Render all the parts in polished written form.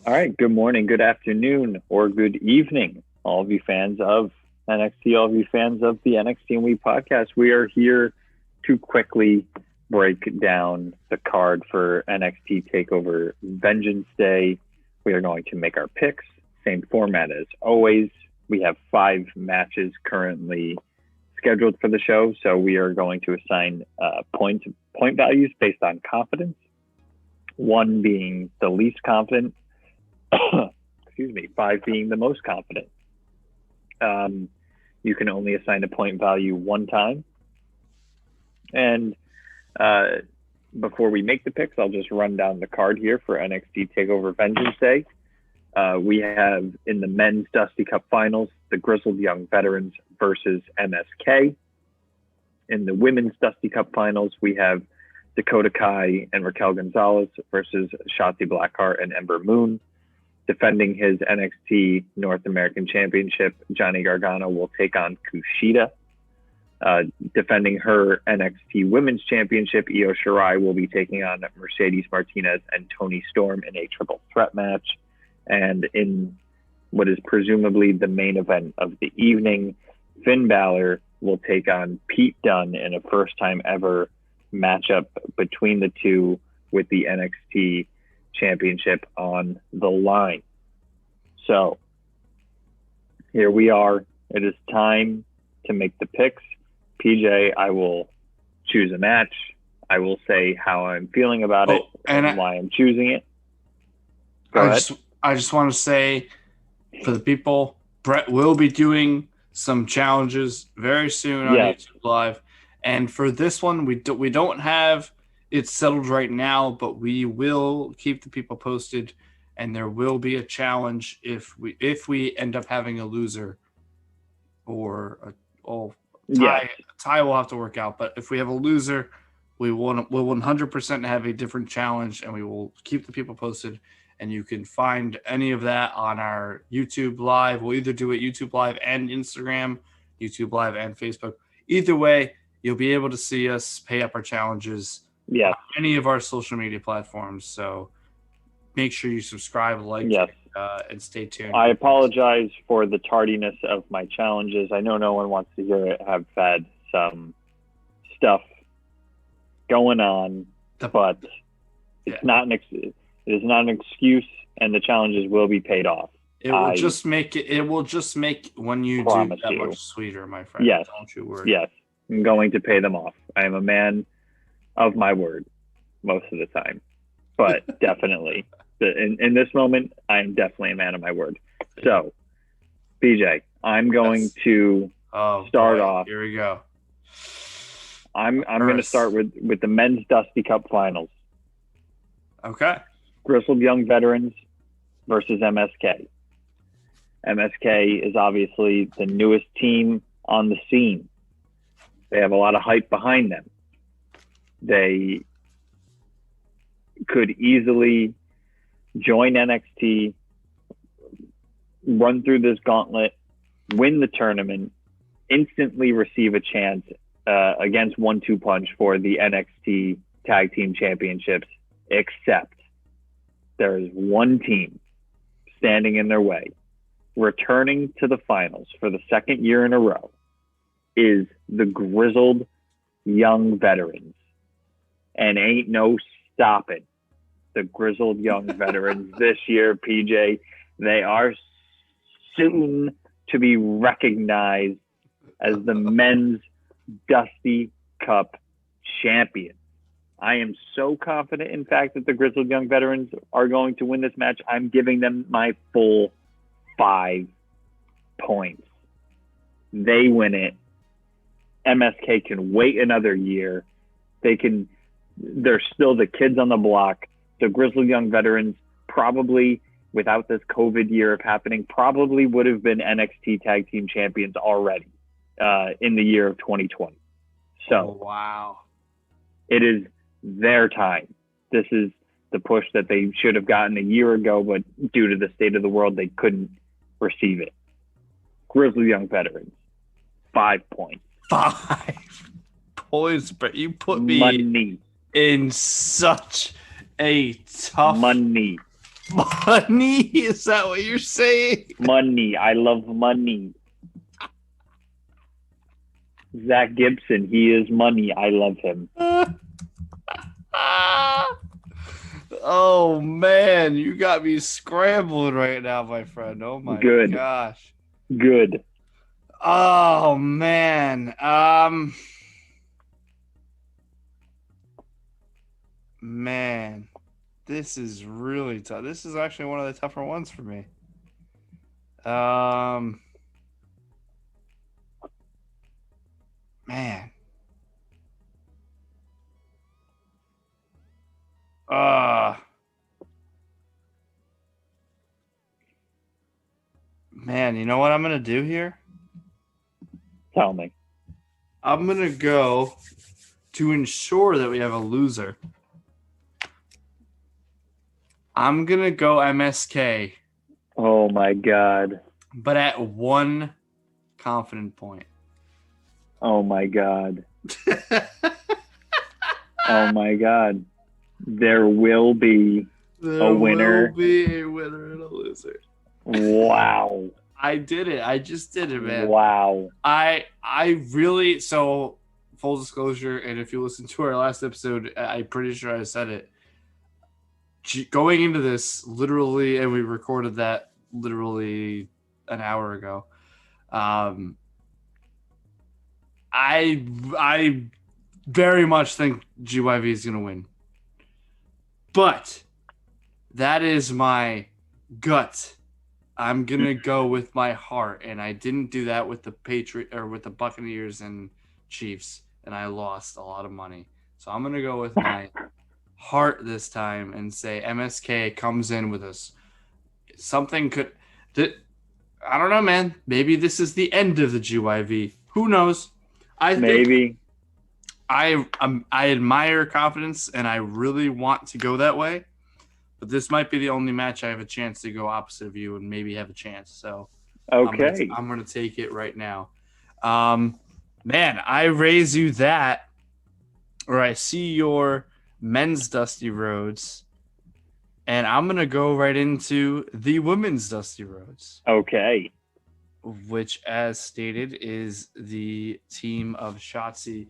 All right. Good morning, good afternoon, or good evening, all of you fans of NXT, all of you fans of the NXT We podcast. We are here to quickly break down the card for NXT TakeOver Vengeance Day. We are going to make our picks, same format as always. We have 5 matches currently scheduled for the show, so we are going to assign point values based on confidence. 1 being the least confident. Excuse me, 5 being the most confident. You can only assign a point value 1 time. And before we make the picks, I'll just run down the card here for NXT TakeOver Vengeance Day. We have in the men's Dusty Cup Finals, the Grizzled Young Veterans versus MSK. In the women's Dusty Cup Finals, we have Dakota Kai and Raquel Gonzalez versus Shotzi Blackheart and Ember Moon. Defending his NXT North American Championship, Johnny Gargano will take on KUSHIDA. Defending her NXT Women's Championship, Io Shirai will be taking on Mercedes Martinez and Toni Storm in a triple threat match. And in what is presumably the main event of the evening, Finn Balor will take on Pete Dunne in a first-time ever matchup between the two with the NXT Championship on the line. So here we are. It is time to make the picks. PJ, I will choose a match. I will say how I'm feeling about it and why I'm choosing it. I just want to say for the people, Brett will be doing some challenges very soon on YouTube Live. And for this one, we don't have it settled right now, but we will keep the people posted, and there will be a challenge if we end up having a loser or a tie will have to work out. But if we have a loser, we'll 100% have a different challenge, and we will keep the people posted. And you can find any of that on our YouTube Live. We'll either do it YouTube Live and Instagram, YouTube Live and Facebook. Either way, you'll be able to see us pay up our challenges on any of our social media platforms. So make sure you subscribe, like, and stay tuned. I apologize for the tardiness of my challenges. I know no one wants to hear it. I've had some stuff going on, but it's not it is not an excuse, and the challenges will be paid off. It will just make when you do that much sweeter, my friend. Yes. Don't you worry. Yes. I'm going to pay them off. I am a man of my word most of the time, but definitely in this moment, I am definitely a man of my word. So, BJ, I'm going to start off. Here we go. I'm going to start with the men's Dusty Cup Finals. Okay. Grizzled Young Veterans versus MSK. MSK is obviously the newest team on the scene. They have a lot of hype behind them. They could easily join NXT, run through this gauntlet, win the tournament, instantly receive a chance against 1-2 punch for the NXT Tag Team Championships, except there is one team standing in their way. Returning to the finals for the second year in a row is the Grizzled Young Veterans. And ain't no stopping the Grizzled Young Veterans this year, PJ. They are soon to be recognized as the men's Dusty Cup champions. I am so confident, in fact, that the Grizzled Young Veterans are going to win this match. I'm giving them my full 5 points. They win it. MSK can wait another year. They're still the kids on the block. The Grizzled Young Veterans probably, without this COVID year of happening, probably would have been NXT Tag Team Champions already in the year of 2020. So, wow. It is their time. This is the push that they should have gotten a year ago, but due to the state of the world, they couldn't receive it. Grizzled Young Veterans, 5 points. 5 points, but you put me in such a tough Money? Is that what you're saying? Money. I love money. Zach Gibson, he is money. I love him. Oh man, you got me scrambling right now, my friend. Oh my gosh. Good. Oh man. Man, this is really tough. This is actually one of the tougher ones for me. Man. Man, you know what I'm gonna do here? Tell me. I'm gonna go to ensure that we have a loser. I'm gonna go MSK. Oh my God. But at 1 confident point. Oh my God. Oh my God. There will be a winner. There will be a winner and a loser. Wow. I did it. I just did it, man. Wow. I really, so full disclosure, and if you listen to our last episode, I'm pretty sure I said it. Going into this, literally, and we recorded that literally an hour ago. I very much think GYV is going to win. But that is my gut. I'm going to go with my heart, and I didn't do that with the Buccaneers and Chiefs, and I lost a lot of money. So I'm going to go with my heart this time and say MSK comes in with us. Something I don't know, man. Maybe this is the end of the GYV. Who knows? Maybe. I admire confidence, and I really want to go that way. But this might be the only match I have a chance to go opposite of you and maybe have a chance. So okay, I'm gonna take it right now. Man, I raise you that, or I see your men's Dusty Rhodes, and I'm gonna go right into the women's Dusty Rhodes. Okay. Which, as stated, is the team of Shotzi,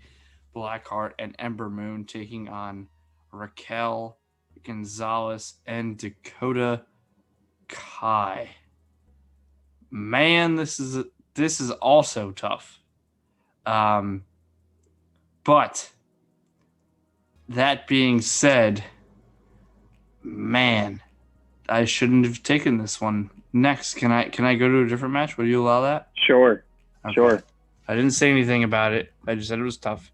Blackheart, and Ember Moon taking on Raquel, Gonzalez, and Dakota Kai. Man, this is also tough. But that being said, man, I shouldn't have taken this one. Next, can I go to a different match? Will you allow that? Sure. Okay. Sure. I didn't say anything about it. I just said it was tough.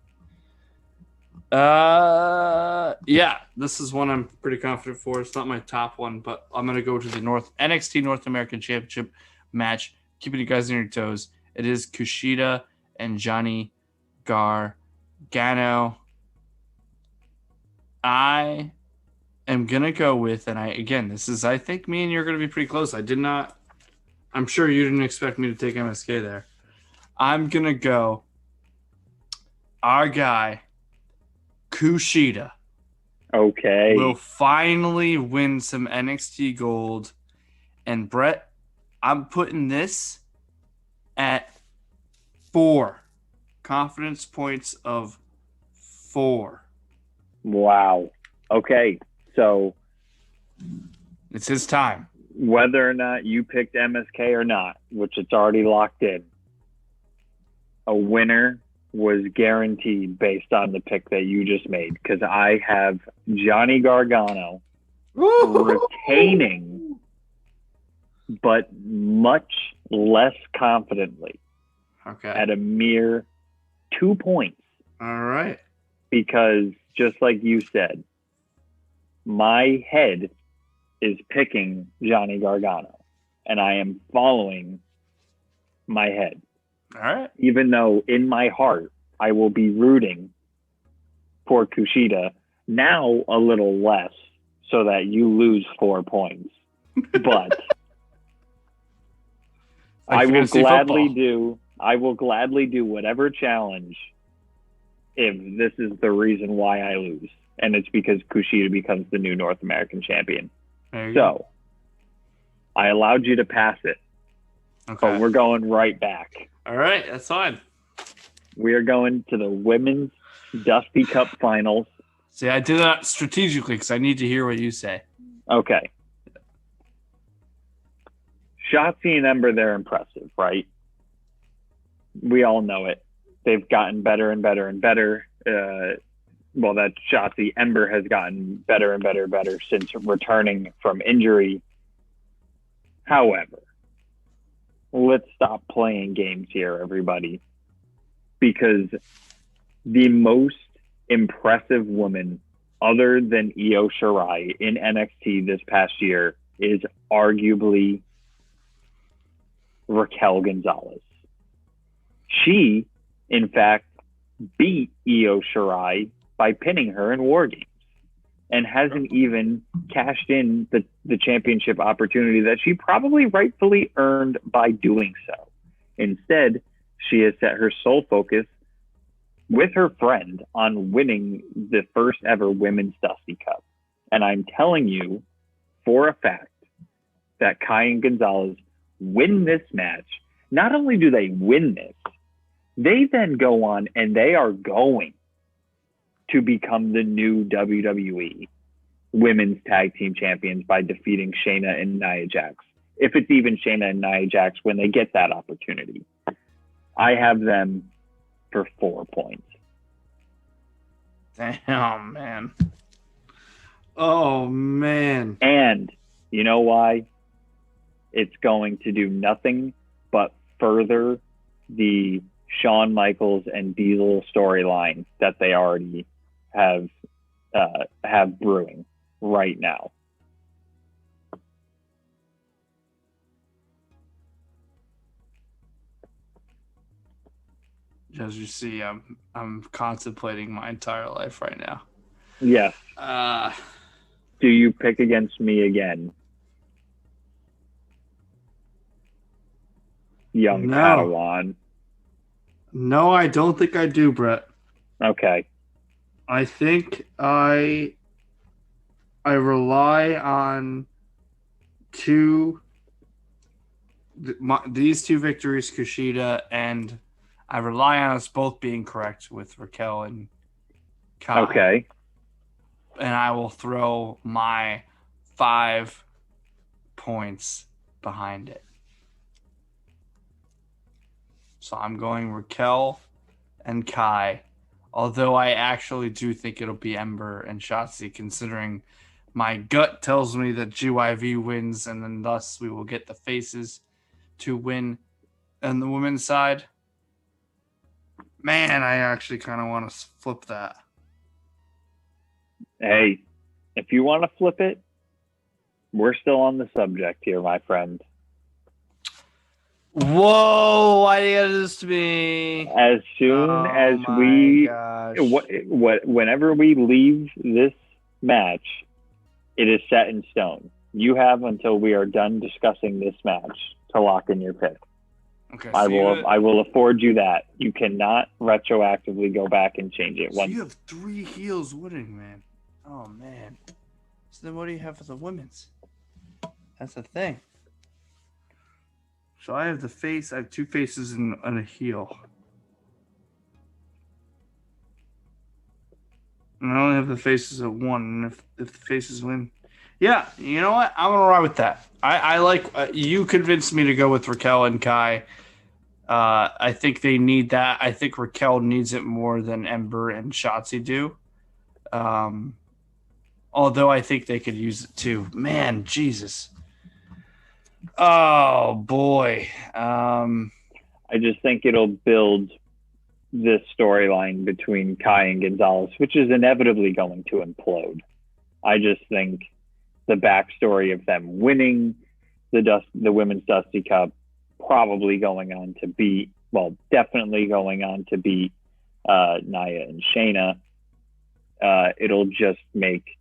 Yeah, this is one I'm pretty confident for. It's not my top one, but I'm gonna go to the NXT North American Championship match. Keeping you guys on your toes. It is Kushida and Johnny Gargano. I am gonna go with, and I think me and you're gonna be pretty close. I'm sure you didn't expect me to take MSK there. I'm gonna go our guy Kushida. Okay. Will finally win some NXT gold. And Brett, I'm putting this at 4. Confidence points of 4. Wow. Okay. So it's his time. Whether or not you picked MSK or not, which it's already locked in, a winner was guaranteed based on the pick that you just made, because I have Johnny Gargano retaining, but much less confidently, at a mere 2 points. All right. Because just like you said, my head is picking Johnny Gargano, and I am following my head. All right. Even though in my heart I will be rooting for Kushida, now a little less, so that you lose 4 points. But I will gladly do whatever challenge if this is the reason why I lose, and it's because Kushida becomes the new North American champion. So I allowed you to pass it. Okay. But we're going right back. All right, that's fine. We are going to the Women's Dusty Cup Finals. See, I did that strategically because I need to hear what you say. Okay. Shotzi and Ember, they're impressive, right? We all know it. They've gotten better and better and better. Well, that Shotzi, Ember has gotten better and better and better since returning from injury. However, let's stop playing games here, everybody. Because the most impressive woman other than Io Shirai in NXT this past year is arguably Raquel Gonzalez. She, in fact, beat Io Shirai by pinning her in War Games and hasn't even cashed in the championship opportunity that she probably rightfully earned by doing so. Instead, she has set her sole focus with her friend on winning the first ever Women's Dusty Cup. And I'm telling you for a fact that Kai and Gonzalez win this match. Not only do they win this, they then go on and they are going to become the new WWE Women's Tag Team Champions by defeating Shayna and Nia Jax. If it's even Shayna and Nia Jax when they get that opportunity. I have them for 4 points. Damn, man. Oh, man. And you know why? It's going to do nothing but further the Shawn Michaels and Diesel storyline that they already have brewing right now. As you see, I'm contemplating my entire life right now. Yes. Do you pick against me again? Young Padawan. No, I don't think I do, Brett. Okay. I think I rely on these two victories, Kushida, and I rely on us both being correct with Raquel and Kai. Okay. And I will throw my 5 points behind it. So I'm going Raquel and Kai, although I actually do think it'll be Ember and Shotzi, considering my gut tells me that GYV wins, and then thus we will get the faces to win on the women's side. Man, I actually kind of want to flip that. Hey, if you want to flip it, we're still on the subject here, my friend. Whoa, why do you gotta do this to me? As soon as whenever we leave this match, it is set in stone. You have until we are done discussing this match to lock in your pick. Okay, I will afford you that. You cannot retroactively go back and change it. So you have 3 heels winning, man. Oh, man. So then what do you have for the women's? That's the thing. So I have I have 2 faces and a heel. And I only have the faces at 1. And if the faces win... Yeah, you know what? I'm going to ride with that. I like... you convinced me to go with Raquel and Kai. I think they need that. I think Raquel needs it more than Ember and Shotzi do. Although I think they could use it too. Man, Jesus. Oh, boy. I just think it'll build this storyline between Kai and Gonzalez, which is inevitably going to implode. I just think the backstory of them winning the Women's Dusty Cup, probably going on to beat, definitely going on to beat Nia and Shayna. It'll just make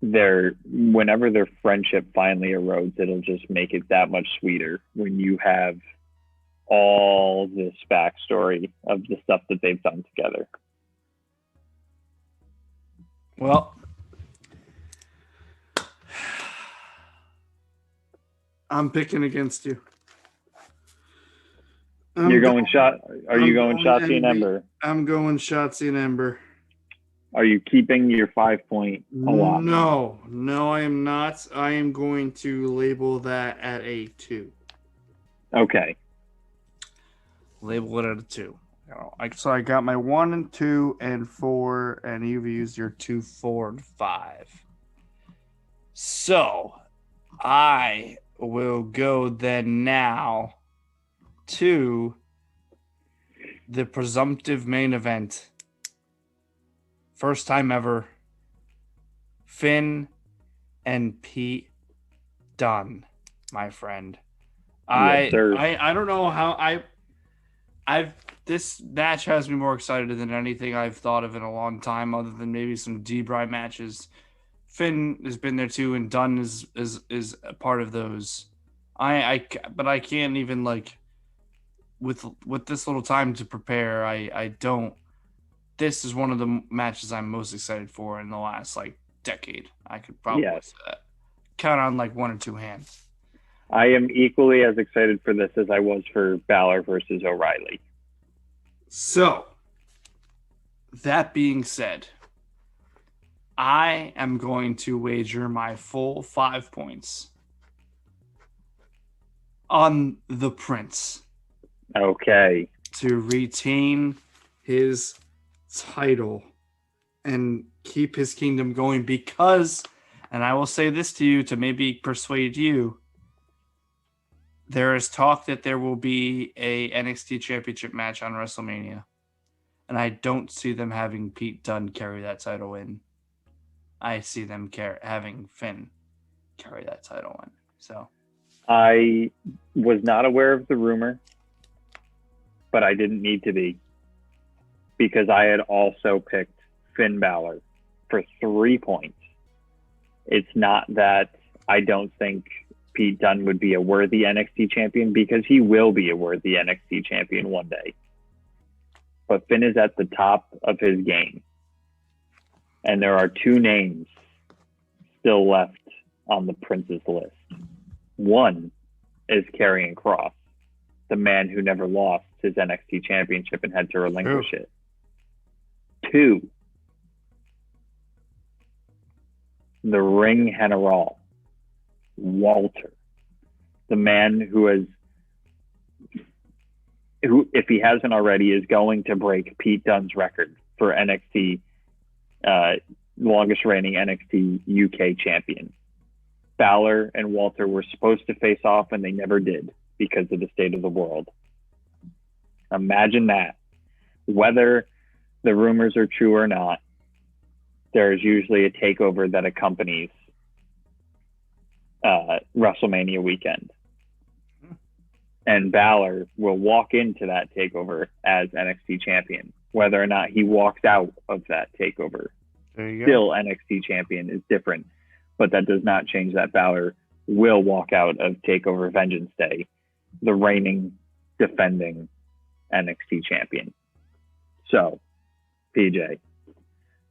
whenever their friendship finally erodes, it'll just make it that much sweeter when you have all this backstory of the stuff that they've done together. Well, I'm picking against you. You're going shot. Are you going Shotzi and Ember? I'm going Shotzi and Ember. Are you keeping your 5-point allotment? No, I am not. I am going to label that at a 2. Okay. Label it at a 2. So I got my 1 and 2 and 4, and you've used your 2, 4, and 5. So I will go then now to the presumptive main event. First time ever. Finn and Pete Dunne, my friend. Yes, sir. I don't know how this match has me more excited than anything I've thought of in a long time, other than maybe some D-Bry matches. Finn has been there too, and Dunne is a part of those. But I can't even, like, with this little time to prepare. I don't. This is one of the matches I'm most excited for in the last, like, decade. I could probably count on, like, 1 or 2 hands. I am equally as excited for this as I was for Balor versus O'Reilly. So, that being said, I am going to wager my full 5 points on the Prince. Okay. To retain his title and keep his kingdom going because, and I will say this to you to maybe persuade you, there is talk that there will be a NXT Championship match on WrestleMania, and I don't see them having Pete Dunne carry that title in. I see them having Finn carry that title in. So I was not aware of the rumor, but I didn't need to be, because I had also picked Finn Balor for 3 points. It's not that I don't think Pete Dunne would be a worthy NXT champion, because he will be a worthy NXT champion one day. But Finn is at the top of his game. And there are 2 names still left on the Prince's list. One is Karrion Kross, the man who never lost his NXT championship and had to relinquish it. 2, the Ring General, Walter, the man who, if he hasn't already, is going to break Pete Dunne's record for NXT, longest reigning NXT UK champion. Balor and Walter were supposed to face off, and they never did because of the state of the world. Imagine that. Whether the rumors are true or not, there is usually a takeover that accompanies WrestleMania weekend. And Balor will walk into that takeover as NXT champion. Whether or not he walks out of that takeover, still NXT champion is different. But that does not change that Balor will walk out of TakeOver Vengeance Day, the reigning, defending NXT champion. So, PJ,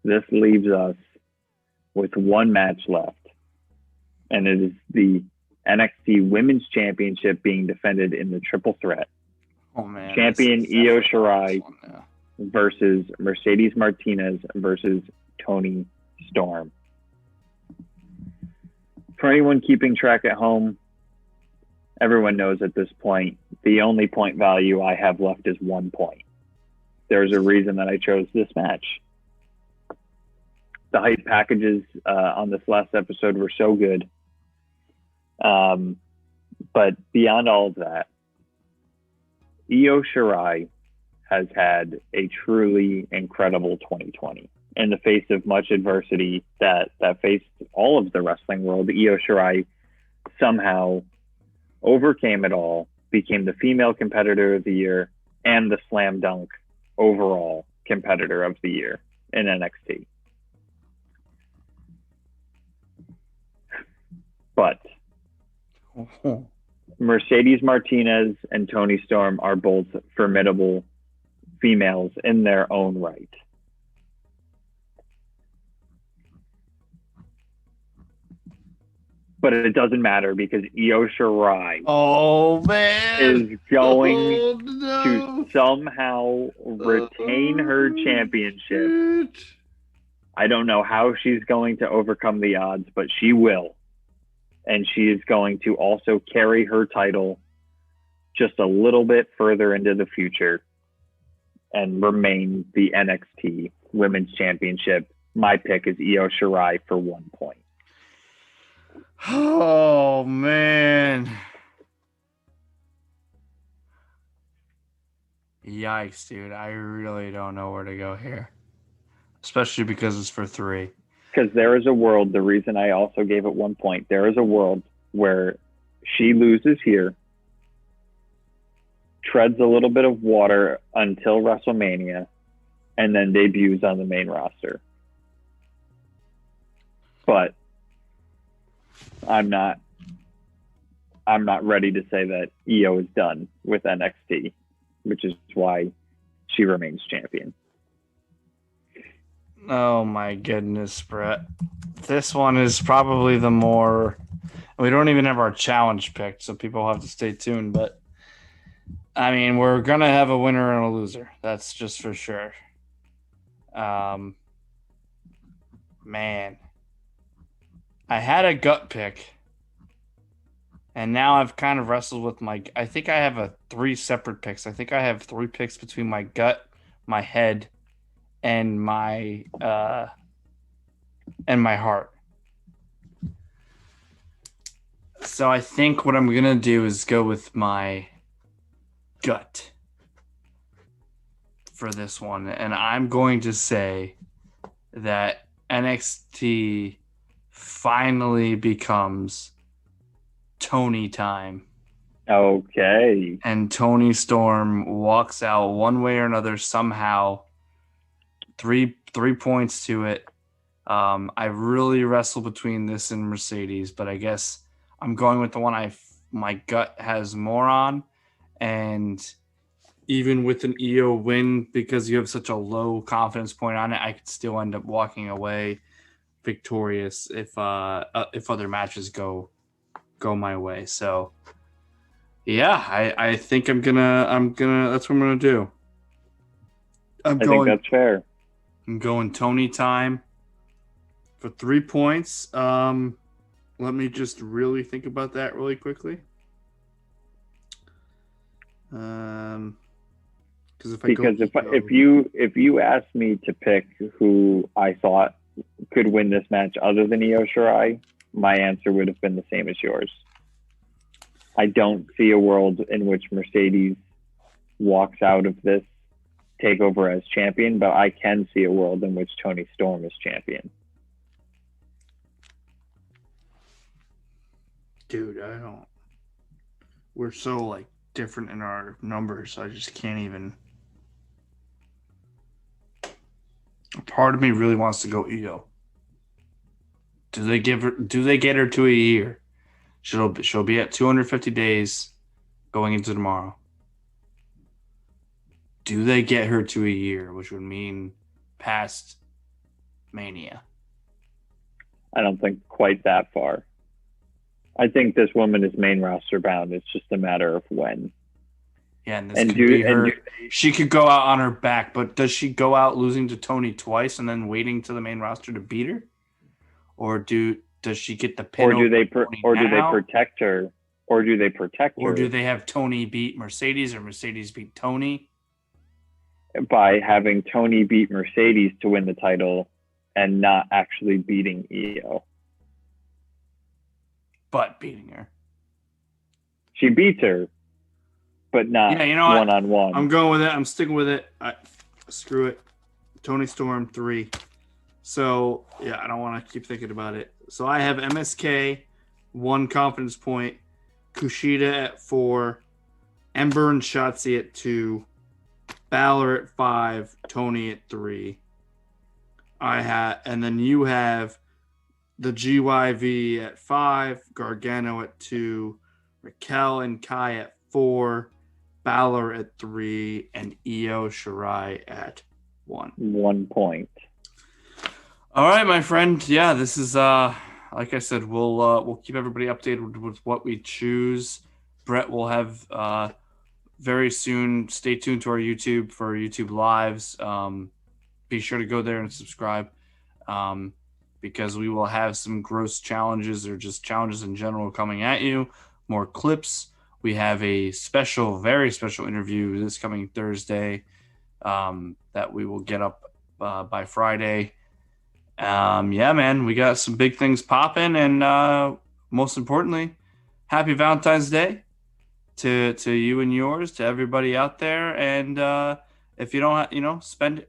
this leaves us with 1 match left. And it is the NXT Women's Championship being defended in the triple threat. Oh, man. Champion Io Shirai versus Mercedes Martinez versus Toni Storm. For anyone keeping track at home, everyone knows at this point, the only point value I have left is 1 point. There's a reason that I chose this match. The hype packages on this last episode were so good. But beyond all of that, Io Shirai has had a truly incredible 2020. In the face of much adversity that faced all of the wrestling world, Io Shirai somehow overcame it all, became the female competitor of the year and the slam dunk overall competitor of the year in NXT. But Mercedes Martinez and Toni Storm are both formidable females in their own right. But it doesn't matter because Io Shirai Oh man, is going no. to somehow retain her championship. I don't know how she's going to overcome the odds, but she will. And she is going to also carry her title just a little bit further into the future and remain the NXT Women's Championship. My pick is Io Shirai for 1 point. Oh, man. Yikes, dude. I really don't know where to go here. Especially because it's for 3. Because there is a world, the reason I also gave it 1 point, there is a world where she loses here, treads a little bit of water until WrestleMania, and then debuts on the main roster. But I'm not ready to say that Io is done with NXT, which is why she remains champion. Oh my goodness, Brett. This one is probably the more... We don't even have our challenge picked, so people have to stay tuned. But, I mean, we're going to have a winner and a loser. That's just for sure. Man. I had a gut pick. And now I've kind of wrestled with my... I think I have 3 separate picks. I think I have 3 picks between my gut, my head, and my heart. So I think what I'm gonna do is go with my gut for this one, and I'm going to say that NXT finally becomes Toni time. Okay. And Toni Storm walks out one way or another somehow. 3 points to it. I really wrestle between this and Mercedes, but I guess I'm going with the one my gut has more on. And even with an Io win, because you have such a low confidence point on it, I could still end up walking away victorious if other matches go my way. So yeah, I think I'm gonna that's what I'm gonna do. I think that's fair. I'm going Toni time for 3 points. Let me just really think about that really quickly. Because if you asked me to pick who I thought could win this match other than Io Shirai, my answer would have been the same as yours. I don't see a world in which Mercedes walks out of this TakeOver as champion, but I can see a world in which Toni Storm is champion. Dude, I don't. We're so different in our numbers. I just can't even. Part of me really wants to go Io. Do they get her to a year? She'll be at 250 days going into tomorrow. Do they get her to a year, which would mean past Mania? I don't think quite that far. I think this woman is main roster bound. It's just a matter of when. Yeah, and this could be her. She could go out on her back, but does she go out losing to Toni twice and then waiting to the main roster to beat her? Or does she get the pin? Or do they protect her? Or do they protect her? Or do they have Toni beat Mercedes or Mercedes beat Toni? By having Toni beat Mercedes to win the title and not actually beating Io. But beating her. She beats her, but not one-on-one. I'm going with it. I'm sticking with it. Screw it. Toni Storm 3. So, yeah, I don't want to keep thinking about it. So I have MSK, 1 confidence point, Kushida at 4, Ember and Shotzi at 2, Balor at 5, Toni at 3. And then you have the GYV at 5, Gargano at 2, Raquel and Kai at 4, Balor at 3, and Io Shirai at 1. 1 point. All right, my friend. Yeah, this is a like I said, we'll keep everybody updated with what we choose. Brett will have very soon. Stay tuned to our YouTube for YouTube lives. Be sure to go there and subscribe, because we will have some gross challenges or just challenges in general coming at you. More clips. We have a very special interview this coming Thursday that we will get up by Friday. Yeah, man, we got some big things popping, and most importantly, happy Valentine's Day to you and yours, to everybody out there. And if you don't,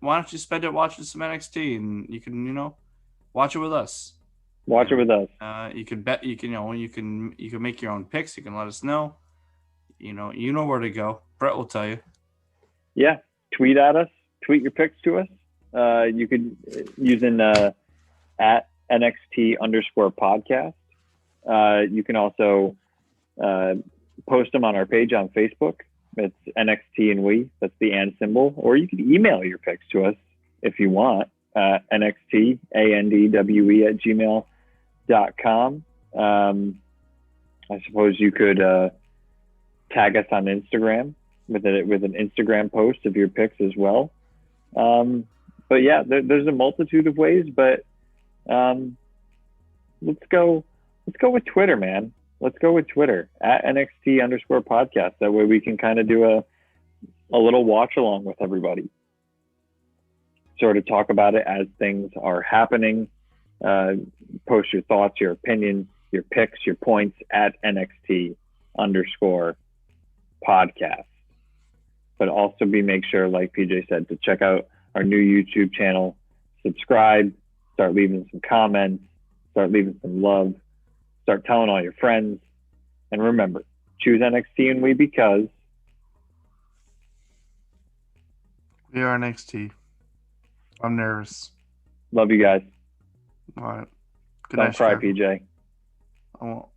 why don't you spend it watching some NXT, and you can, watch it with us. Watch it with us. You can bet. You can make your own picks. You can let us know. You know where to go. Brett will tell you. Yeah, tweet at us. Tweet your picks to us. You could using at NXT_podcast. You can also post them on our page on Facebook. It's NXT and We. That's the and symbol. Or you can email your picks to us if you want. NXTANDWE@gmail.com. I suppose you could tag us on Instagram with an Instagram post of your picks as well. But yeah, there's a multitude of ways, but let's go with Twitter, man. Let's go with Twitter at NXT_podcast. That way we can kind of do a little watch along with everybody. Sort of talk about it as things are happening. Post your thoughts, your opinions, your picks, your points at NXT_podcast. But also make sure, like PJ said, to check out our new YouTube channel, subscribe, start leaving some comments, start leaving some love, start telling all your friends. And remember, choose NXT and We because we are NXT. I'm nervous. Love you guys. All right. Don't cry, PJ. I won't.